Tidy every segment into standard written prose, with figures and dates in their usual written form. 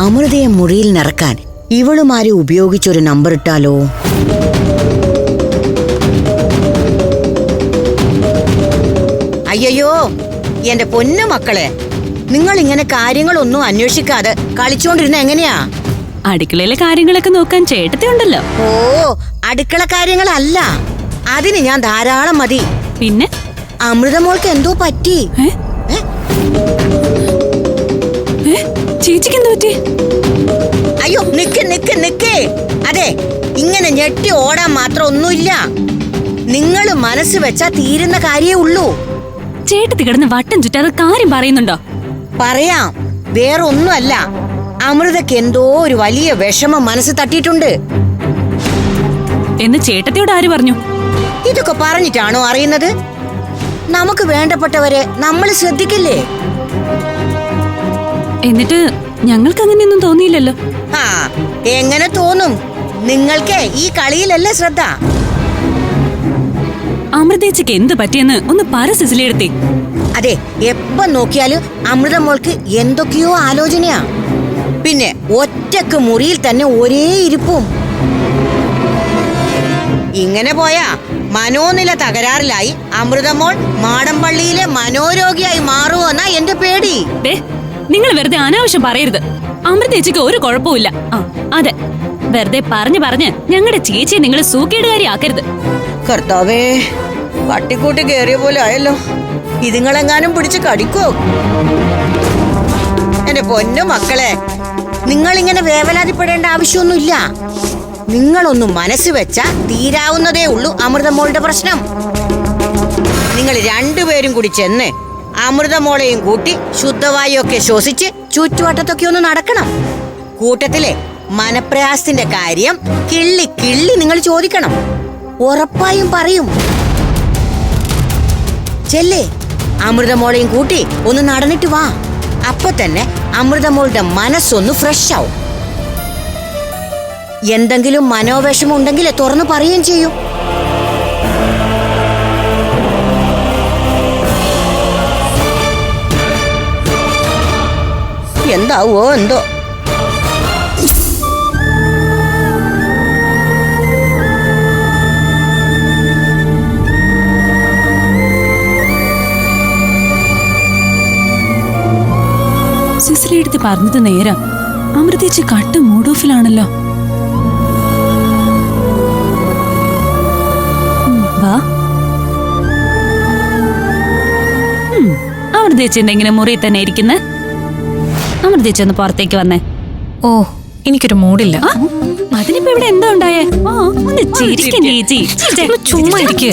അമൃതയെ മുറിയിൽ നിറക്കാൻ ഇവളുമാരെ ഉപയോഗിച്ചൊരു നമ്പർ ഇട്ടാലോ? അയ്യോ, എന്റെ പൊന്നു മക്കളെ, നിങ്ങൾ ഇങ്ങനെ കാര്യങ്ങളൊന്നും അന്വേഷിക്കാതെ കളിച്ചോണ്ടിരുന്ന എങ്ങനെയാ? അടുക്കളയിലെ കാര്യങ്ങളൊക്കെ നോക്കാൻ ചേട്ടത്തി ഉണ്ടല്ലോ. ഓ, അടുക്കള കാര്യങ്ങളല്ല, അതിന് ഞാൻ ധാരാളം മതി. പിന്നെ അമൃതമോൾക്ക് എന്തോ പറ്റി. ചേച്ചിക്ക് എന്തോ പറ്റി? അയ്യോ, നിക്ക് നിക്ക് നിക്ക്. അതെ, ഇങ്ങനെ ഞെട്ടി ഓടാൻ മാത്രം ഒന്നുമില്ല. നിങ്ങൾ മനസ്സ് വെച്ചാ തീരുന്ന കാര്യേ ഉള്ളൂ. ചേട്ടത്തി കിടന്ന് വട്ടം ചുറ്റാതെ കാര്യം പറയുന്നുണ്ടോ? പറയാം, വേറൊന്നുമല്ല. അമൃതക്ക് എന്തോ ഒരു വലിയ വിഷമം മനസ്സ് തട്ടിയിട്ടുണ്ട് എന്ന് ചേട്ടത്തിയോട് ആര് പറഞ്ഞു? ഇതൊക്കെ പറഞ്ഞിട്ടാണോ അറിയുന്നത്? നമുക്ക് വേണ്ടപ്പെട്ടവരെ നമ്മൾ ശ്രദ്ധിക്കില്ലേ? എന്നിട്ട് ഞങ്ങൾക്ക് അങ്ങനെയൊന്നും തോന്നിയില്ലല്ലോ. ആ, എങ്ങനെ തോന്നും? നിങ്ങൾക്ക് ഈ കളിയിലല്ലേ ശ്രദ്ധ. അമൃതേച്ചിക്ക് എന്ത് പറ്റിയെന്ന് ഒന്ന് പറ സിസിലിയെടുത്തി. അതെ, എപ്പോ നോക്കിയാലും അമൃതമോൾക്ക് എന്തൊക്കെയോ ആലോചനയാ. പിന്നെ ഒറ്റക്ക് മുറിയിൽ തന്നെ ഒരേ ഇരിപ്പും. ഇങ്ങനെ പോയാ മനോനില തകരാറിലായി അമൃതമോൾ മാടമ്പള്ളിയിലെ മനോരോഗിയായി മാറുമെന്നാ എന്റെ പേടി. നിങ്ങൾ വെറുതെ അനാവശ്യം പറയരുത്. അമൃതേച്ചിക്ക് ഒരു കുഴപ്പമില്ല. അതെ, വെറുതെ പറഞ്ഞു പറഞ്ഞ് ഞങ്ങളുടെ ചേച്ചിയെ നിങ്ങൾ സൂക്കേടുകാരി ആക്കരുത്. കർത്താവേ, പട്ടിക്കൂട്ടി കേറിയ പോലെ ആയല്ലോ. ഇതുങ്ങളെങ്ങാനും പിടിച്ച് കടിക്കോ? എന്റെ പൊന്നു മക്കളെ, നിങ്ങളിങ്ങനെ വേവലാതിപ്പെടേണ്ട ആവശ്യമൊന്നുമില്ല. നിങ്ങളൊന്ന് മനസ്സ് വെച്ചാ തീരാവുന്നതേ ഉള്ളൂ അമൃതമോളുടെ പ്രശ്നം. നിങ്ങൾ രണ്ടുപേരും കൂടി ചെന്ന് അമൃതമോളെയും കൂട്ടി ശുദ്ധവായുവൊക്കെ ശ്വസിച്ച് ചുറ്റുവട്ടത്തൊക്കെ ഒന്ന് നടക്കണം. കൂട്ടത്തിലെ മനപ്രയാസത്തിന്റെ കാര്യം കിള്ളി കിള്ളി നിങ്ങൾ ചോദിക്കണം. ഉറപ്പായും പറയും. ചെല്ലേ, അമൃതമോളെയും കൂട്ടി ഒന്ന് നടന്നിട്ട് വാ. അപ്പൊ തന്നെ അമൃതമോളുടെ മനസ്സൊന്ന് ഫ്രഷ് ആവും. എന്തെങ്കിലും മനോവിഷമം ഉണ്ടെങ്കിൽ തുറന്നു പറയുകയും ചെയ്യും. എന്താവോ എന്തോ. സിസിലിയെടുത്ത് പറഞ്ഞത് നേരം. അമൃതേച്ചി കട്ട് മൂഡ് ഓഫിലാണല്ലോ. വാ, അമൃതേച്ചി എന്തെങ്കിലും മുറി തന്നെ ഇരിക്കുന്നേ? അമൃതേച്ചി ഒന്ന് പുറത്തേക്ക് വന്നേ. ഓ, എനിക്കൊരു മൂഡില്ല. അതിനിപ്പോ ഇവിടെ എന്താ ഉണ്ടായേ? ഒന്ന് ചിരിക്കാൻ ചേച്ചി. ചുമ്മാ ഇരിക്കാൻ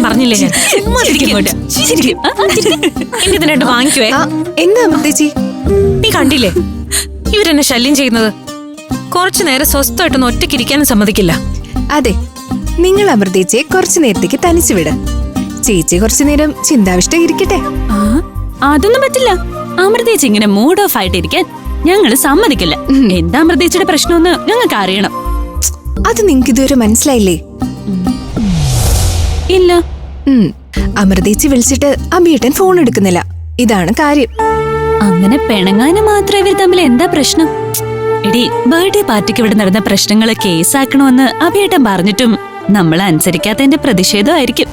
പറഞ്ഞില്ലേ ഞാൻ? എന്തിനായിട്ട് വാങ്ങിക്കുവേ? എന്താ അമൃതേച്ചി, നീ കണ്ടില്ലേ ഇവരെന്നെ ശല്യം ചെയ്യുന്നത്? കുറച്ചു നേരം സ്വസ്ഥമായിട്ടൊന്ന് ഒറ്റയ്ക്കിരിക്കാനും സമ്മതിക്കില്ല. അതെ, നിങ്ങൾ അമൃതേച്ചിയെ കുറച്ചു നേരത്തേക്ക് തനിച്ചു വിട്. ചേച്ചി കുറച്ചു നേരം ചിന്താവിഷ്ട ഇരിക്കട്ടെ. അതൊന്നും പറ്റില്ല. അമൃതേച്ചി ഇങ്ങനെ മൂഡ് ഓഫ് ആയിട്ടിരിക്കാൻ ഞങ്ങള് സമ്മതിക്കില്ല. എന്താ അമൃതേച്ചിയുടെ പ്രശ്നമെന്ന് ഞങ്ങൾക്ക് അറിയണം. അത് നിങ്ങക്ക് ഇതുവരെ മനസ്സിലായില്ലേ? ഇല്ല. അമൃതേച്ചി വിളിച്ചിട്ട് അഭിയേട്ടൻ ഫോൺ എടുക്കുന്നില്ല. ഇതാണ് കാര്യം. അങ്ങനെ പിണങ്ങാനും മാത്രം ഇവർ തമ്മിൽ എന്താ പ്രശ്നം? എടി, ബർത്ത്ഡേ പാർട്ടിക്ക് ഇവിടെ നടന്ന പ്രശ്നങ്ങള് കേസാക്കണമെന്ന് അഭിയേട്ടൻ പറഞ്ഞിട്ടും നമ്മൾ അനുസരിക്കാത്തതിന്റെ പ്രതിഷേധമായിരിക്കും.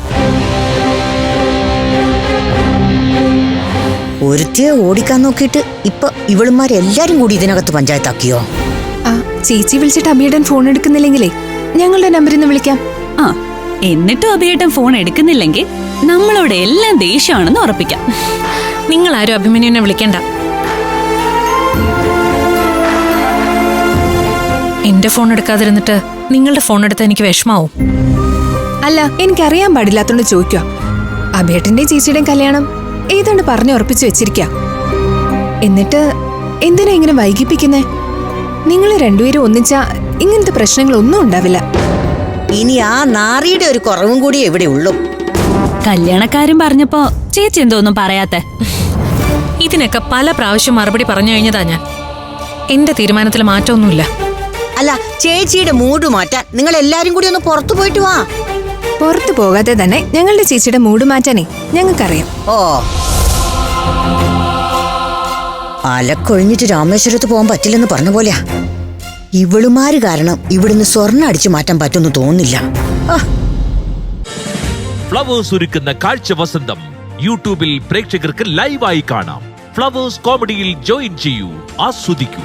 ഒരുത്തിയെ ഓടിക്കാൻ നോക്കിയിട്ട് ഇപ്പൊ ഇവളുമാരെല്ലാരും കൂടി ഇതിനകത്ത് പഞ്ചായത്താക്കിയോ? ചേച്ചി വിളിച്ചിട്ട് അഭിയേട്ടൻ ഫോൺ എടുക്കുന്നില്ലെങ്കിലേ ഞങ്ങളുടെ നമ്പറിൽ നിന്ന് വിളിക്കാം. എന്നിട്ടും അഭിയേട്ടൻ ഫോൺ എടുക്കുന്നില്ലെങ്കിൽ നമ്മളോട് എല്ലാം ദേഷ്യമാണെന്ന് ഉറപ്പിക്കാം. നിങ്ങൾ ആരും അഭിമന്യുവിനെ വിളിക്കണ്ട. എന്റെ ഫോൺ എടുക്കാതിരുന്നിട്ട് നിങ്ങളുടെ ഫോൺ എടുത്താൽ എനിക്ക് വിഷമാവും. അല്ല, എനിക്കറിയാൻ പാടില്ലാത്തോണ്ട് ചോദിക്കുക. അഭിയേട്ടന്റെയും ചേച്ചിയുടെയും കല്യാണം ഏതാണ്ട് പറഞ്ഞു ഉറപ്പിച്ചു വെച്ചിരിക്ക. എന്നിട്ട് എന്തിനാ ഇങ്ങനെ വൈകിപ്പിക്കുന്നേ? നിങ്ങൾ രണ്ടുപേരും ഒന്നിച്ചാ ഇങ്ങനത്തെ പ്രശ്നങ്ങളൊന്നും ഉണ്ടാവില്ല. ഇനി ആ നാറിയുടെ ഒരു കുറവും കൂടി എവിടെ ഉള്ളൂ. കല്യാണക്കാരും പറഞ്ഞപ്പോ ചേച്ചി എന്തോന്നും പറയാത്തെ? ഇതിനൊക്കെ പല പ്രാവശ്യം മറുപടി പറഞ്ഞു കഴിഞ്ഞതാ ഞാൻ. എന്റെ തീരുമാനത്തിൽ മാറ്റമൊന്നുമില്ല. അല്ല, ചേച്ചിയുടെ മൂഡ് മാറ്റാൻ നിങ്ങൾ എല്ലാരും കൂടി ഒന്ന് പുറത്തു പോയിട്ട് വാ. പുറത്തു പോകാതെ തന്നെ ഞങ്ങളുടെ ചേച്ചിയുടെ മൂഡ് മാറ്റാനേ ഞങ്ങൾക്കറിയാം. ഓ, അലക്കൊഴിഞ്ഞിട്ട് രാമേശ്വരത്ത് പോകാൻ പറ്റില്ലെന്ന് പറഞ്ഞ പോലെയാ. ഇവളുമാര് കാരണം ഇവിടുന്ന് സ്വർണ്ണം അടിച്ചു മാറ്റാൻ പറ്റുമെന്ന് തോന്നുന്നില്ല. ഫ്ലവേഴ്സ് ഒരുക്കുന്ന കാഴ്ച വസന്തം യൂട്യൂബിൽ പ്രേക്ഷകർക്ക് ലൈവായി കാണാം. ഫ്ലവേഴ്സ് കോമഡിയിൽ ജോയിൻ ചെയ്യൂ, ആസ്വദിക്കൂ.